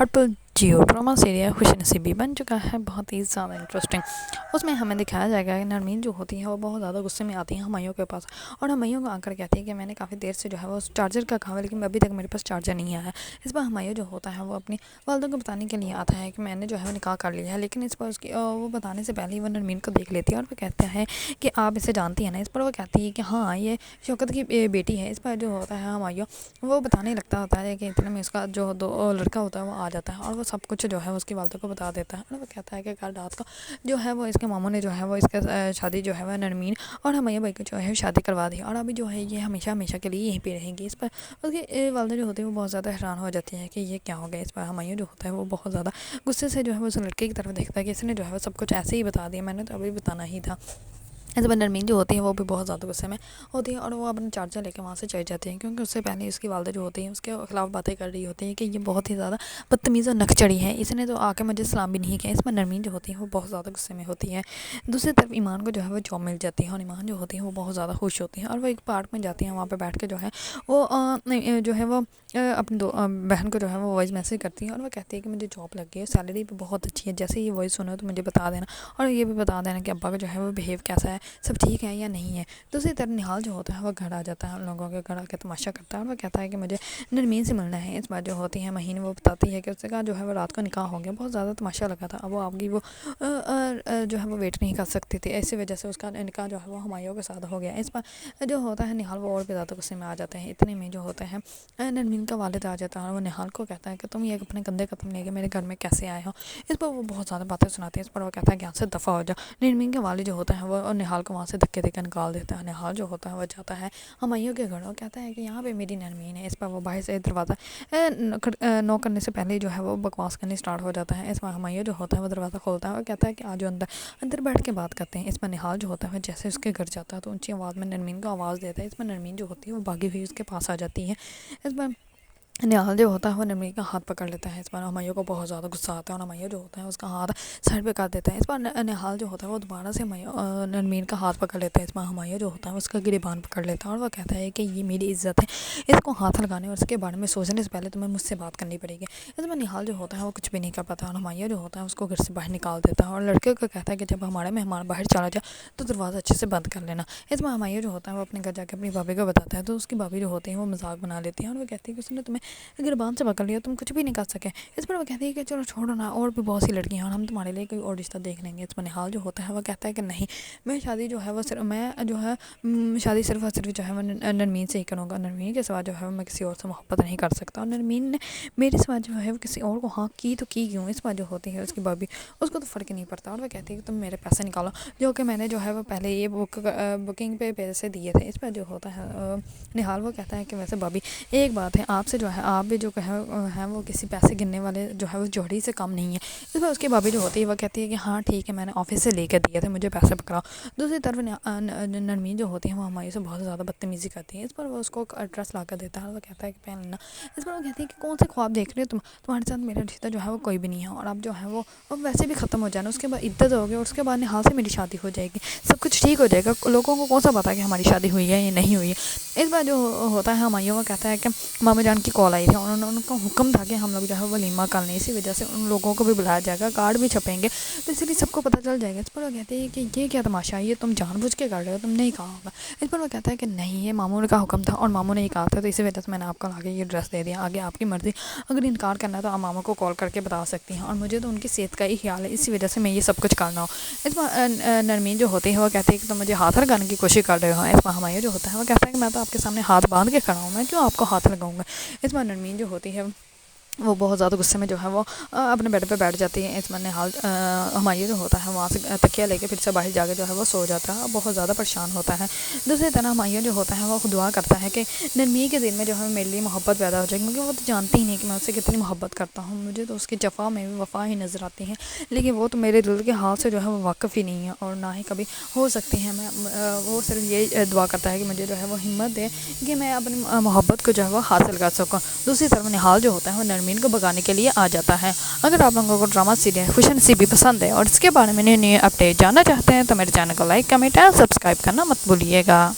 ہرپل Jio drama serial خوش نصیبی بن چکا ہے بہت ہی زیادہ انٹرسٹنگ۔ اس میں ہمیں دکھایا جائے گا کہ نرمین جو ہوتی ہے وہ بہت زیادہ غصے میں آتی ہیں ہمایوں کے پاس، اور ہمایوں کو آ کر کہتی ہے کہ میں نے کافی دیر سے جو ہے وہ چارجر کا کہا لیکن ابھی تک میرے پاس چارجر نہیں آیا ہے۔ اس پر ہمایوں جو ہوتا ہے وہ اپنی والدہ کو بتانے کے لیے آتا ہے کہ میں نے جو ہے وہ نکاح کر لیا ہے، لیکن اس پر اس کی وہ بتانے سے پہلے ہی وہ نرمین کو دیکھ لیتی ہے اور وہ کہتا ہے کہ آپ اسے جانتی ہیں نا۔ اس پر وہ کہتی ہے کہ ہاں یہ شوکت کی بیٹی ہے۔ اس پر جو ہوتا ہے ہمایوں وہ بتانے لگتا ہوتا ہے کہ اتنے میں اس کا جو لڑکا ہوتا ہے وہ آ جاتا ہے اور وہ سب کچھ جو ہے اس کی والدہ کو بتا دیتا ہے، اور وہ کہتا ہے کہ کل رات کو جو ہے وہ اس کے ماموں نے جو ہے وہ اس کا شادی جو ہے وہ نرمین اور ہمایوں بھائی کو جو ہے شادی کروا دی، اور ابھی جو ہے یہ ہمیشہ ہمیشہ کے لیے یہیں پہ رہیں گی۔ اس پر اس کی والدہ جو ہوتی ہے وہ بہت زیادہ حیران ہو جاتی ہے کہ یہ کیا ہو گیا۔ اس پر ہمایوں جو ہوتا ہے وہ بہت زیادہ غصے سے جو ہے وہ اس لڑکے کی طرف دیکھتا ہے کہ اس نے جو ہے وہ سب کچھ ایسے ہی بتا دیا، میں نے تو ابھی بتانا ہی تھا۔ اس پر نرمین جو ہوتی ہے وہ بھی بہت زیادہ غصے میں ہوتی ہے اور وہ اپنا چارجر لے کے وہاں سے چلی جاتی ہے، کیونکہ اس سے پہلے اس کی والدہ جو ہوتی ہے اس کے خلاف باتیں کر رہی ہوتی ہے کہ یہ بہت ہی زیادہ بدتمیز اور نک چڑھی ہے، اس نے تو آ کے مجھے سلام بھی نہیں کیا۔ اس پر نرمین جو ہوتی ہے وہ بہت زیادہ غصے میں ہوتی ہے۔ دوسری طرف ایمان کو جو ہے وہ جاب مل جاتی ہے اور ایمان جو ہوتی ہے وہ بہت زیادہ خوش ہوتی ہے اور وہ ایک پارک میں جاتی ہے، وہاں پہ بیٹھ کے جو ہے وہ جو ہے وہ اپنی بہن کو جو ہے وہ وائس میسیج کرتی ہے اور وہ کہتی ہے کہ مجھے جاب لگ گئی ہے، سیلری بھی بہت اچھی ہے، جیسے یہ وائس سنو تو مجھے بتا دینا، اور یہ بھی بتا دینا کہ ابا کا جو ہے وہ بیہیو کیسا ہے، سب ٹھیک ہے یا نہیں ہے۔ دوسری طرف نہال جو ہوتا ہے وہ گھر آ جاتا ہے اور لوگوں کے گھر آ کے تماشا کرتا ہے اور وہ کہتا ہے کہ مجھے نرمین سے ملنا ہے۔ اس بات جو ہوتی ہے مہینے وہ بتاتی ہے کہ اس کا جو ہے وہ رات کو نکاح ہو گیا، بہت زیادہ تماشا لگا تھا، اب وہ آپ کی وہ جو ہے وہ ویٹ نہیں کر سکتی تھی، اسی وجہ سے اس کا نکاح جو ہے وہ ہمایوں کے ساتھ ہو گیا۔ اس پر جو ہوتا ہے نہال وہ اور بھی زیادہ غصے میں آ جاتے ہیں۔ اتنے میں جو ہوتا ہے نرمین کا والد آ جاتا ہے اور وہ نہال کو کہتا ہے کہ تم یہ اپنے کندھے ختم لے کے میرے گھر میں کیسے آئے ہو۔ اس پر وہ بہت زیادہ باتیں سناتی ہے۔ اس پر وہ کہتا ہے کہ یہاں سے دفع ہو جا۔ نرمین کا والد جو ہوتا ہے وہ نہال کو وہاں سے دھکے دے کے نکال دیتا ہے۔ نہال جو ہوتا ہے وہ جاتا ہے ہمایوں کے گھر اور کہتا ہے کہ یہاں پہ میری نرمین ہے۔ اس پر وہ باہر سے دروازہ نوک کرنے سے پہلے جو ہے وہ بکواس کرنی اسٹارٹ ہو جاتا ہے۔ اس پر ہمایوں جو ہوتا ہے وہ دروازہ کھولتا ہے اور کہتا ہے کہ آ جاؤ اندر بیٹھ کے بات کرتے ہیں۔ اس پر نہال جو ہوتا ہے جیسے اس کے گھر جاتا ہے تو اونچی آواز میں نرمین کو آواز دیتا ہے۔ اس پر نرمین جو ہوتی ہے وہ بھاگی ہوئی اس کے پاس آ جاتی ہے۔ اس پر نہال جو ہوتا ہے وہ نرمین کا ہاتھ پکڑ لیتا ہے۔ اس پر ہمایوں کو بہت زیادہ غصہ آتا ہے اور ہمایوں جو ہوتا ہے اس کا ہاتھ سائڈ پہ کر دیتا ہے۔ اس پر نہال جو ہوتا ہے وہ دوبارہ سے نرمین کا ہاتھ پکڑ لیتا ہے۔ اس پر ہمایوں جو ہوتا ہے اس کا گریبان پکڑ لیتا ہے اور وہ کہتا ہے کہ یہ میری عزت ہے، اس کو ہاتھ لگانے اور اس کے بارے میں سوچنے سے پہلے تمہیں مجھ سے بات کرنی پڑے گی۔ اس پر نہال جو ہوتا ہے وہ کچھ بھی نہیں کر پاتا اور ہمایوں جو ہوتا ہے اس کو گھر سے باہر نکال دیتا ہے اور لڑکے کو کہتا ہے کہ جب ہمارے مہمان باہر چلا جائے تو دروازہ اچھے سے بند کر لینا۔ اس پر ہمایوں جو ہوتا ہے وہ اپنے گھر جا کے اپنی بھابھی کو بتاتا ہے تو اس کی بھابھی جو ہوتی ہے وہ مذاق بنا لیتی ہے اور وہ کہتی ہے کہ اس نے تمہیں گربان سے پکڑ لیا، تم کچھ بھی نہیں کر سکے۔ اس پر وہ کہتی ہے کہ چلو چھوڑو نا، اور بھی بہت سی لڑکیاں ہیں اور ہم تمہارے لیے کوئی اور رشتہ دیکھ لیں گے۔ اس پر نہال جو ہوتا ہے وہ کہتا ہے کہ نہیں، میں شادی جو ہے وہ شادی صرف اور صرف جو ہے وہ نرمین سے ہی کروں گا، نرمین کے سوا جو ہے میں کسی اور سے محبت نہیں کر سکتا، اور نرمین نے میرے سوا جو ہے وہ کسی اور کو ہاں کی تو کی کیوں۔ اس پر جو ہوتی ہے اس کی بھابھی اس کو تو فرق نہیں پڑتا اور وہ کہتی ہے کہ تم میرے پیسے نکالو جو کہ میں نے جو ہے وہ پہلے یہ بکنگ پہ پیسے دیے تھے۔ اس پر جو ہوتا ہے نہال وہ کہتا ہے کہ ویسے بھابھی ایک بات ہے، آپ سے جو ہے آپ بھی جو ہیں وہ کسی پیسے گننے والے جو ہے وہ جوہری سے کم نہیں ہے۔ اس پر اس کی بھابھی جو ہوتی ہے وہ کہتی ہے کہ ہاں ٹھیک ہے، میں نے آفس سے لے کے دیے تھے، مجھے پیسے پکڑاؤ۔ دوسری طرف نرمین جو ہوتی ہے وہ ہمایوں سے بہت زیادہ بدتمیزی کرتی ہے۔ اس پر وہ اس کو ایڈریس لا کر دیتا ہے اور وہ کہتا ہے کہ پہن لینا۔ اس پر وہ کہتی ہے کہ کون سے خواب دیکھ رہے ہو تمہارے ساتھ میرا رشتہ جو ہے وہ کوئی بھی نہیں ہے، اور اب جو ہے وہ ویسے بھی ختم ہو جانا، اس کے بعد عدت ہوگی اور اس کے بعد نہال سے میری شادی ہو جائے گی، سب کچھ ٹھیک ہو جائے گا، لوگوں کو کون سا پتا کہ ہماری شادی ہوئی ہے یا نہیں ہوئی ہے۔ اس بار جو ہوتا ہے ہمایوں وہ کہتا ہے کہ ماما جان کی کال آئی تھی اور ان کا حکم تھا کہ ہم لوگ جو ہے ولیمہ کر لیں، اسی وجہ سے ان لوگوں کو بھی بلایا جائے گا، کارڈ بھی چھپیں گے تو اسی لیے سب کو پتہ چل جائے گا۔ اس پر وہ کہتے ہیں کہ یہ کیا تماشا ہے، یہ تم جان بوجھ کے کر رہے ہو، تم نے ہی کہا ہوگا۔ اس پر وہ کہتا ہے کہ نہیں، یہ ماموں کا حکم تھا اور ماموں نے ہی کہا تھا، تو اسی وجہ سے میں نے آپ کو آگے یہ ڈریس دے دیا، آگے آپ کی مرضی، اگر انکار کرنا ہے تو آپ ماموں کو کال کر کے بتا سکتی ہیں، اور مجھے تو ان کی صحت کا ہی خیال ہے، اسی وجہ سے میں یہ سب کچھ کرنا ہوں۔ اس پر نرمین جو ہوتی ہے وہ کہتی ہے کہ تم مجھے ہاتھ لگانے کی کوشش کر رہے ہو۔ اس پر ہمایوں جو ہوتا ہے وہ کہتا ہے کہ میں تو آپ کے سامنے ہاتھ باندھ کے کھڑا ہوں، میں کیوں آپ کو ہاتھ لگاؤں گا۔ اس پر نرمین جو ہوتی ہے وہ بہت زیادہ غصے میں جو ہے وہ اپنے بیڈ پہ بیٹھ جاتی ہے۔ اس میں نہال ہمایوں جو ہوتا ہے وہاں سے تکیہ لے کے پھر سے باہر جا کے جو ہے وہ سو جاتا ہے، بہت زیادہ پریشان ہوتا ہے۔ دوسری طرح ہمایوں جو ہوتا ہے وہ دعا کرتا ہے کہ نرمین کے دل میں جو ہے میرے لیے محبت پیدا ہو جائے، کیونکہ وہ تو جانتی ہی نہیں کہ میں اس سے کتنی محبت کرتا ہوں، مجھے تو اس کی جفا میں بھی وفا ہی نظر آتی ہے، لیکن وہ تو میرے دل کے حال سے جو ہے وہ واقف ہی نہیں ہے اور نہ ہی کبھی ہو سکتی ہیں۔ وہ صرف یہ دعا کرتا ہے کہ مجھے جو ہے وہ ہمت دے کہ میں اپنی محبت کو جو ہے وہ حاصل کر سکوں۔ دوسری طرف نہال جو ہوتا ہے وہ نرمین کو بگانے کے لیے آ جاتا ہے۔ اگر آپ لوگوں کو ڈرامہ سیریل خوش نصیبی پسند ہے اور اس کے بارے میں نئے اپڈیٹ جاننا چاہتے ہیں تو میرے چینل کو لائک، کمنٹ اور سبسکرائب کرنا مت بھولیے گا۔